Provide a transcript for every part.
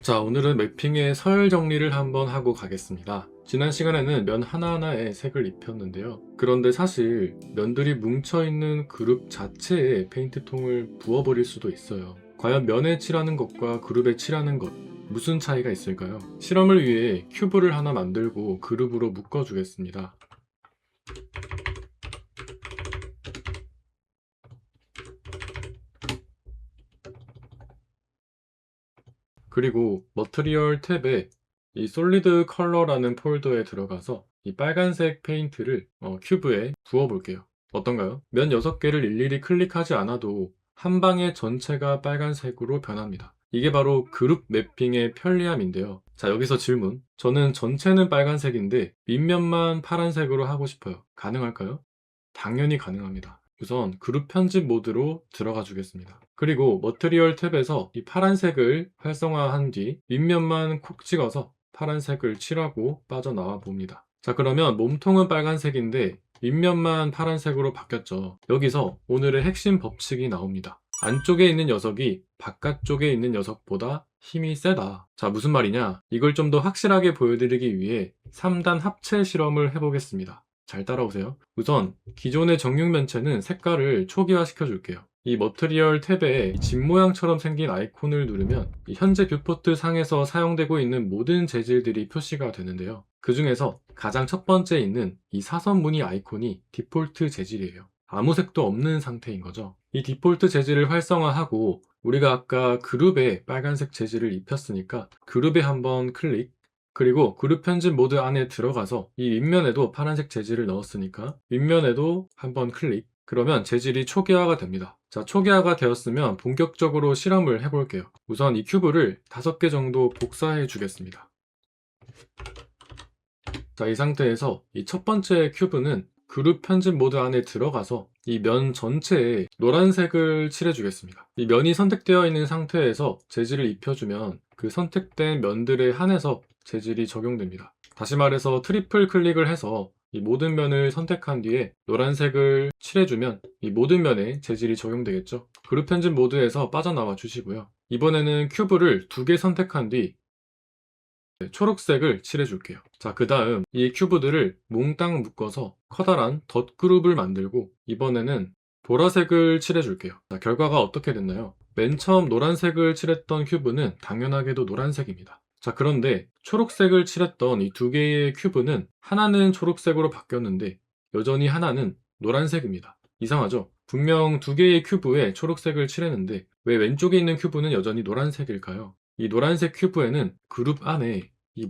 자, 오늘은 매핑의 서열 정리를 한번 하고 가겠습니다. 지난 시간에는 면 하나하나에 색을 입혔는데요. 그런데 사실 면들이 뭉쳐있는 그룹 자체에 페인트통을 부어버릴 수도 있어요. 과연 면에 칠하는 것과 그룹에 칠하는 것, 무슨 차이가 있을까요? 실험을 위해 큐브를 하나 만들고 그룹으로 묶어주겠습니다. 그리고 머티리얼 탭에 이 솔리드 컬러라는 폴더에 들어가서 이 빨간색 페인트를 큐브에 부어 볼게요. 어떤가요? 면 6개를 일일이 클릭하지 않아도 한 방에 전체가 빨간색으로 변합니다. 이게 바로 그룹 매핑의 편리함인데요. 자, 여기서 질문. 저는 전체는 빨간색인데 윗면만 파란색으로 하고 싶어요. 가능할까요? 당연히 가능합니다. 우선 그룹 편집 모드로 들어가 주겠습니다. 그리고 머티리얼 탭에서 이 파란색을 활성화한 뒤 윗면만 콕 찍어서 파란색을 칠하고 빠져나와 봅니다. 자, 그러면 몸통은 빨간색인데 윗면만 파란색으로 바뀌었죠. 여기서 오늘의 핵심 법칙이 나옵니다. 안쪽에 있는 녀석이 바깥쪽에 있는 녀석보다 힘이 세다. 자, 무슨 말이냐? 이걸 좀 더 확실하게 보여드리기 위해 3단 합체 실험을 해보겠습니다. 잘 따라오세요. 우선 기존의 정육 면체는 색깔을 초기화 시켜줄게요. 이 머티리얼 탭에 집 모양처럼 생긴 아이콘을 누르면 이 현재 뷰포트 상에서 사용되고 있는 모든 재질들이 표시가 되는데요. 그 중에서 가장 첫 번째 있는 이 사선 무늬 아이콘이 디폴트 재질이에요. 아무 색도 없는 상태인 거죠. 이 디폴트 재질을 활성화하고 우리가 아까 그룹에 빨간색 재질을 입혔으니까 그룹에 한번 클릭, 그리고 그룹 편집 모드 안에 들어가서 이 윗면에도 파란색 재질을 넣었으니까 윗면에도 한번 클릭, 그러면 재질이 초기화가 됩니다. 자, 초기화가 되었으면 본격적으로 실험을 해볼게요. 우선 이 큐브를 5개 정도 복사해 주겠습니다. 자, 이 상태에서 이 첫 번째 큐브는 그룹 편집 모드 안에 들어가서 이 면 전체에 노란색을 칠해 주겠습니다. 이 면이 선택되어 있는 상태에서 재질을 입혀주면 그 선택된 면들에 한해서 재질이 적용됩니다. 다시 말해서 트리플 클릭을 해서 이 모든 면을 선택한 뒤에 노란색을 칠해주면 이 모든 면에 재질이 적용되겠죠. 그룹 편집 모드에서 빠져나와 주시고요. 이번에는 큐브를 2개 선택한 뒤 초록색을 칠해줄게요. 자, 그 다음 이 큐브들을 몽땅 묶어서 커다란 덧그룹을 만들고 이번에는 보라색을 칠해줄게요. 자, 결과가 어떻게 됐나요? 맨 처음 노란색을 칠했던 큐브는 당연하게도 노란색입니다. 자, 그런데 초록색을 칠했던 이 2개의 큐브는 하나는 초록색으로 바뀌었는데 여전히 하나는 노란색입니다. 이상하죠? 분명 2개의 큐브에 초록색을 칠했는데 왜 왼쪽에 있는 큐브는 여전히 노란색일까요? 이 노란색 큐브에는 그룹 안에 이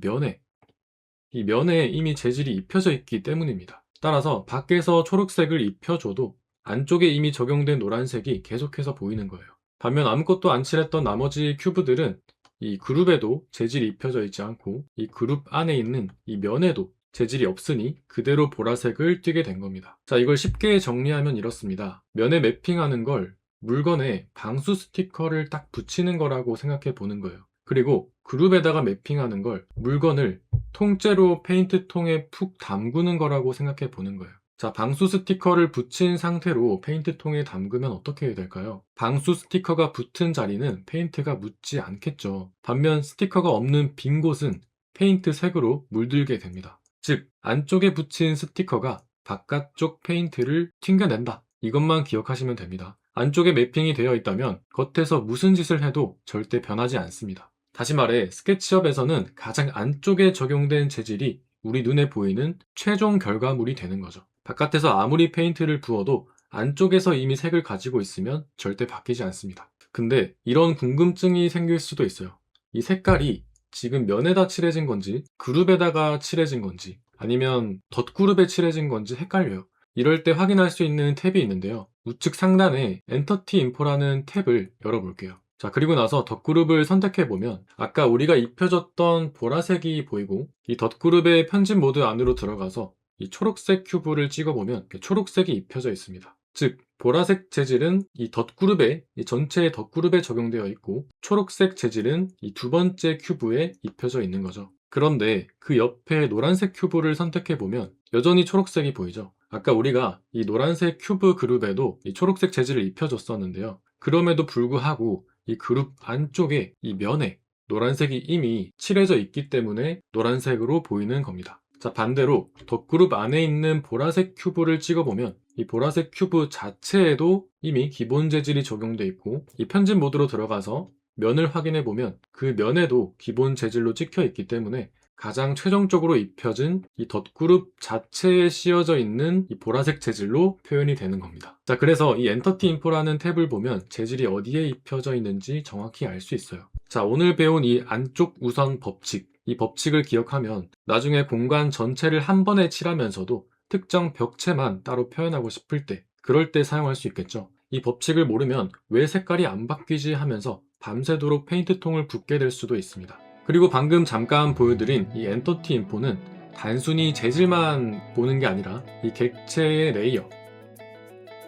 면에 이미 재질이 입혀져 있기 때문입니다. 따라서 밖에서 초록색을 입혀줘도 안쪽에 이미 적용된 노란색이 계속해서 보이는 거예요. 반면 아무것도 안 칠했던 나머지 큐브들은 이 그룹에도 재질이 입혀져 있지 않고 이 그룹 안에 있는 이 면에도 재질이 없으니 그대로 보라색을 띠게 된 겁니다. 자, 이걸 쉽게 정리하면 이렇습니다. 면에 매핑하는 걸 물건에 방수 스티커를 딱 붙이는 거라고 생각해 보는 거예요. 그리고 그룹에다가 매핑하는 걸 물건을 통째로 페인트통에 푹 담그는 거라고 생각해 보는 거예요. 자, 방수 스티커를 붙인 상태로 페인트통에 담그면 어떻게 해야 될까요? 방수 스티커가 붙은 자리는 페인트가 묻지 않겠죠. 반면 스티커가 없는 빈 곳은 페인트 색으로 물들게 됩니다. 즉, 안쪽에 붙인 스티커가 바깥쪽 페인트를 튕겨낸다. 이것만 기억하시면 됩니다. 안쪽에 매핑이 되어 있다면 겉에서 무슨 짓을 해도 절대 변하지 않습니다. 다시 말해 스케치업에서는 가장 안쪽에 적용된 재질이 우리 눈에 보이는 최종 결과물이 되는 거죠. 바깥에서 아무리 페인트를 부어도 안쪽에서 이미 색을 가지고 있으면 절대 바뀌지 않습니다. 근데 이런 궁금증이 생길 수도 있어요. 이 색깔이 지금 면에다 칠해진 건지 그룹에다가 칠해진 건지 아니면 덧그룹에 칠해진 건지 헷갈려요. 이럴 때 확인할 수 있는 탭이 있는데요. 우측 상단에 엔터티 인포라는 탭을 열어볼게요. 자, 그리고 나서 덧그룹을 선택해보면 아까 우리가 입혀줬던 보라색이 보이고 이 덧그룹의 편집 모드 안으로 들어가서 이 초록색 큐브를 찍어보면 초록색이 입혀져 있습니다. 즉, 보라색 재질은 이 덧그룹에, 이 전체의 덧그룹에 적용되어 있고 초록색 재질은 이 2번째 큐브에 입혀져 있는 거죠. 그런데 그 옆에 노란색 큐브를 선택해보면 여전히 초록색이 보이죠. 아까 우리가 이 노란색 큐브 그룹에도 이 초록색 재질을 입혀줬었는데요. 그럼에도 불구하고 이 그룹 안쪽에 이 면에 노란색이 이미 칠해져 있기 때문에 노란색으로 보이는 겁니다. 자, 반대로 덧그룹 안에 있는 보라색 큐브를 찍어보면 이 보라색 큐브 자체에도 이미 기본 재질이 적용되어 있고, 이 편집 모드로 들어가서 면을 확인해 보면 그 면에도 기본 재질로 찍혀 있기 때문에 가장 최종적으로 입혀진 이 덧그룹 자체에 씌워져 있는 이 보라색 재질로 표현이 되는 겁니다. 자, 그래서 이 엔터티 인포라는 탭을 보면 재질이 어디에 입혀져 있는지 정확히 알 수 있어요. 자, 오늘 배운 이 안쪽 우선 법칙, 이 법칙을 기억하면 나중에 공간 전체를 한 번에 칠하면서도 특정 벽체만 따로 표현하고 싶을 때, 그럴 때 사용할 수 있겠죠. 이 법칙을 모르면 왜 색깔이 안 바뀌지 하면서 밤새도록 페인트통을 붓게 될 수도 있습니다. 그리고 방금 잠깐 보여드린 이 엔터티 인포는 단순히 재질만 보는 게 아니라 이 객체의 레이어,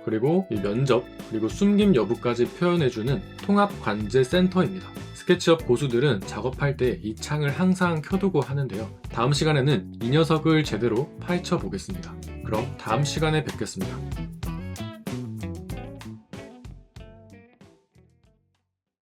그리고 이 면적, 그리고 숨김 여부까지 표현해주는 통합 관제 센터입니다. 스케치업 고수들은 작업할 때 이 창을 항상 켜두고 하는데요. 다음 시간에는 이 녀석을 제대로 파헤쳐 보겠습니다. 그럼 다음 시간에 뵙겠습니다.